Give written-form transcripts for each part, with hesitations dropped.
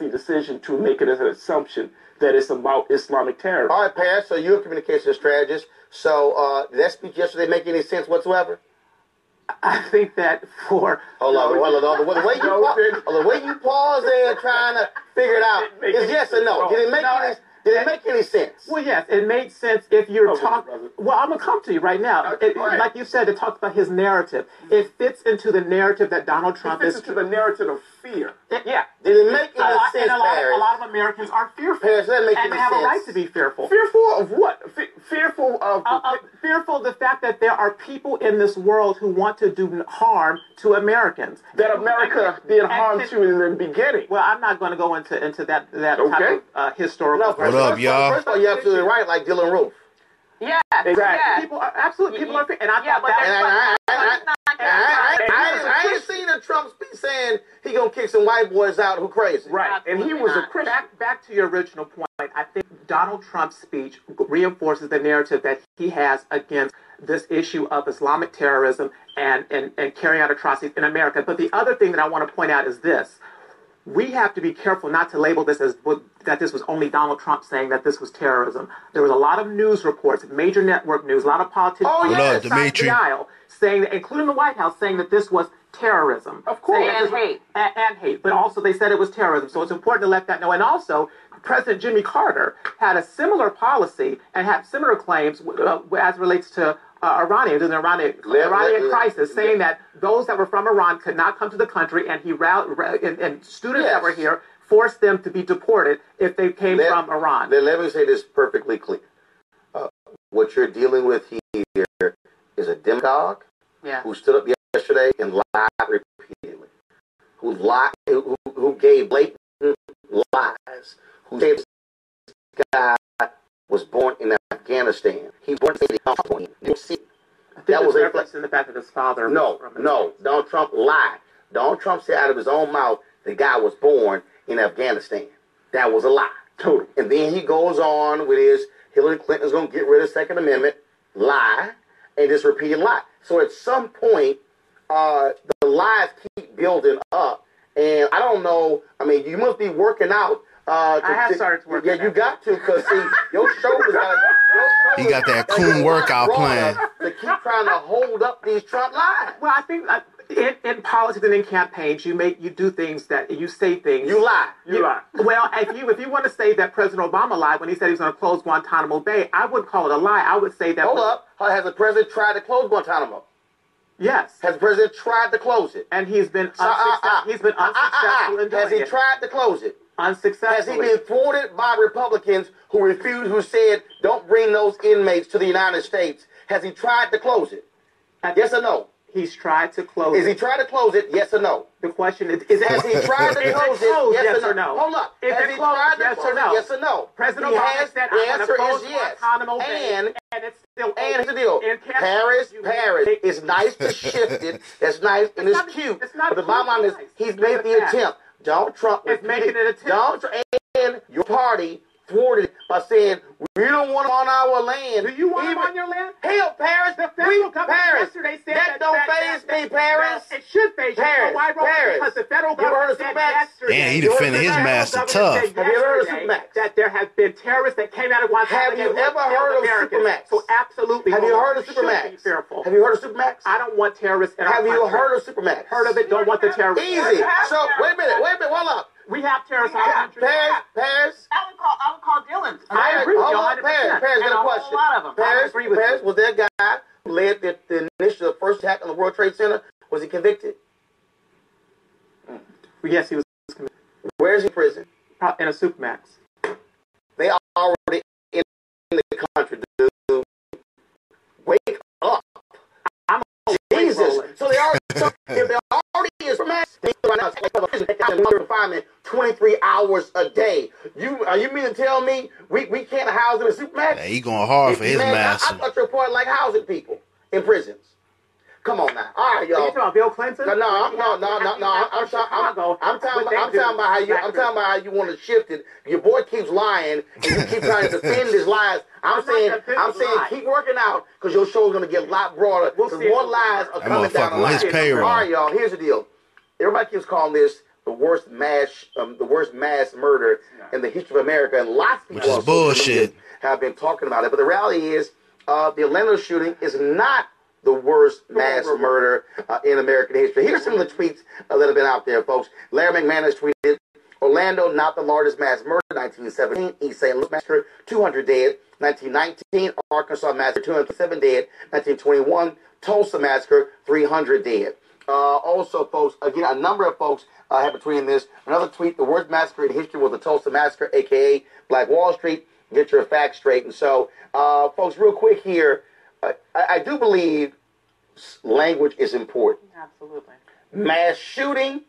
hasty decision to make it as an assumption that it's about Islamic terror. All right, Paris, so you're a communication strategist. So did that speech yesterday make any sense whatsoever? I think that for... Hold on. The way you pause there trying to figure it out is yes or no. Did it make any sense? Well, yes, it made sense if you're talking... Well, I'm going to come to you right now. Like you said, it talks about his narrative. It fits into the narrative that Donald Trump is... It fits into the narrative of fear. Yeah. Did it make any sense, and a lot of Americans are fearful. Paris, that makes and they have a right to be fearful. Fearful of what? Fearful of... fearful of the fact that there are people in this world who want to do harm to Americans. That America did harm to in the beginning. Well, I'm not going to go into that type of historical... What up, y'all? First of all, you're absolutely right, like Dylan Roof. Yeah, exactly. Yeah. People are and I ain't seen a Trump speech saying he gonna kick some white boys out who crazy. Right, and he was a Christian. Back to your original point, I think Donald Trump's speech reinforces the narrative that he has against this issue of Islamic terrorism and carrying out atrocities in America. But the other thing that I want to point out is this. We have to be careful not to label this as that this was only Donald Trump saying that this was terrorism. There was a lot of news reports, major network news, a lot of politicians on the aisle saying, including the White House, saying that this was terrorism. Of course. And hate. But also they said it was terrorism. So it's important to let that know. And also, President Jimmy Carter had a similar policy and had similar claims as it relates to Iranians in the Iranian crisis, saying that those that were from Iran could not come to the country, and and students that were here forced them to be deported if they came from Iran. Then let me say this perfectly clear. What you're dealing with here is a demagogue who stood up yesterday and lied repeatedly, who gave blatant lies, who said this guy was born in Afghanistan. He was born in Afghanistan. That was a reference in the fact that his father. No. Donald Trump lied. Donald Trump said out of his own mouth the guy was born in Afghanistan. That was a lie. Totally. And then he goes on with his Hillary Clinton's going to get rid of the Second Amendment lie, and this repeated lie. So at some point, the lies keep building up, and I don't know. I mean, you must be working out. I have started to work. Yeah, you got to, because see, your shoulders got. He got that coon workout plan to keep trying to hold up these Trump lies. Well, I think in politics and in campaigns, you do things that you say things. You lie. You lie. Well, if you want to say that President Obama lied when he said he was going to close Guantanamo Bay, I wouldn't call it a lie. I would say that. Hold up. Has the president tried to close Guantanamo? Yes. Has the president tried to close it? And he's been unsuccessful in doing it. Has he tried to close it? Unsuccessfully. Has he been thwarted by Republicans who said, don't bring those inmates to the United States? Has he tried to close it? Yes or no? He's tried to close it. Is he tried to close it? Yes or no? The question is has he tried to close it? Yes or no? Hold up. Is has he tried to close it? Yes or no? President Obama said, the answer is yes. And it's still and here's the deal. Paris, it's nice to shift it. That's nice and it's cute. But the bottom line is he's made the attempt. Donald Trump is making an attempt. And your party thwarted it by saying, we don't want him on our land. Do you want him on your land? Hell, Paris, the federal government yesterday said that don't faze me, Paris. It should faze you. Paris, because the federal government said yesterday. Yeah, he defended his master tough. Have you heard of Supermax? That there have been terrorists that came out of Guantanamo. Have you ever heard of Supermax? So absolutely. Have you heard of Supermax? Have you heard of Supermax? I don't want terrorists in our country. Have you heard of Supermax? Heard of it, don't want the terrorists. Easy. So, wait a minute, hold up. We have terrorists in our country. Paris. I would call Dylan. I agree with you 100%. Paris, got a question. A lot of them. Paris, was that guy who led the initial first attack on the World Trade Center? Was he convicted? Yes, he was convicted. Where is he in prison? In a Supermax. They are already in the country, dude. Wake up. Jesus. So they are. If they're already in Supermax, right now it's confinement 23 hours a day. You mean to tell me we can't house them in Supermax? Yeah, he going hard for his master. I thought your point like housing people in prisons. Come on now. All right, y'all. Are you talking about Bill Clinton? No. I'm talking about how you want to shift it. Your boy keeps lying, and you keep trying to defend his lies. I'm saying, keep working out, because your show's going to get a lot broader, because more lies are coming down the line. His payroll. All right, y'all, here's the deal. Everybody keeps calling this the worst mass murder in the history of America, and lots of people Which is bullshit. have been talking about it. But the reality is, the Orlando shooting is not the worst mass murder in American history. Here's some of the tweets that have been out there, folks. Larry McManus tweeted, Orlando, not the largest mass murder, 1917. East St. Louis massacre, 200 dead. 1919, Arkansas massacre, 207 dead. 1921, Tulsa massacre, 300 dead. Also, folks, again, a number of folks have been tweeting this. Another tweet, the worst massacre in history was the Tulsa massacre, a.k.a. Black Wall Street. Get your facts straight. And so, folks, real quick here, I do believe language is important. Absolutely. Mass shooting,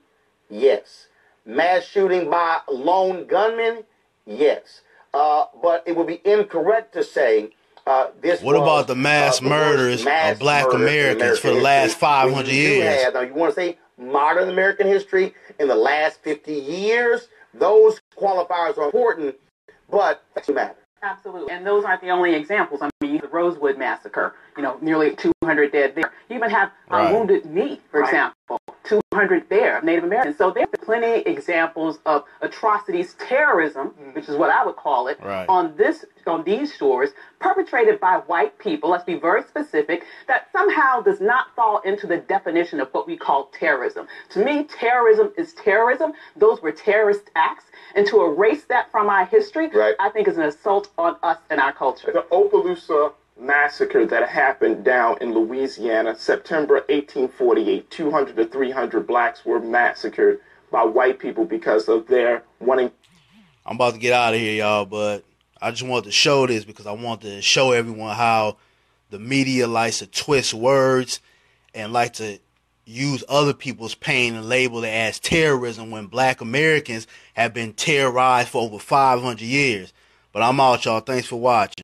yes. Mass shooting by lone gunmen, yes. But it would be incorrect to say this. What about the mass murders of Black Americans for the last 500 years? Now, you want to say modern American history in the last 50 years? Those qualifiers are important, but facts matter. Absolutely. And those aren't the only examples. I mean, the Rosewood Massacre, nearly 200 dead there. You even have Wounded Knee, for example, 200 there, Native Americans. So there are plenty examples of atrocities, terrorism, which is what I would call it, on these shores, perpetrated by white people, let's be very specific, that somehow does not fall into the definition of what we call terrorism. To me, terrorism is terrorism. Those were terrorist acts. And to erase that from our history, I think is an assault on us and our culture. The Opelousas massacre that happened down in Louisiana, September 1848, 200 to 300 blacks were massacred by white people because of their wanting. I'm about to get out of here, y'all, but I just wanted to show this because I want to show everyone how the media likes to twist words and like to use other people's pain and label it as terrorism when Black Americans have been terrorized for over 500 years. But I'm out, y'all. Thanks for watching.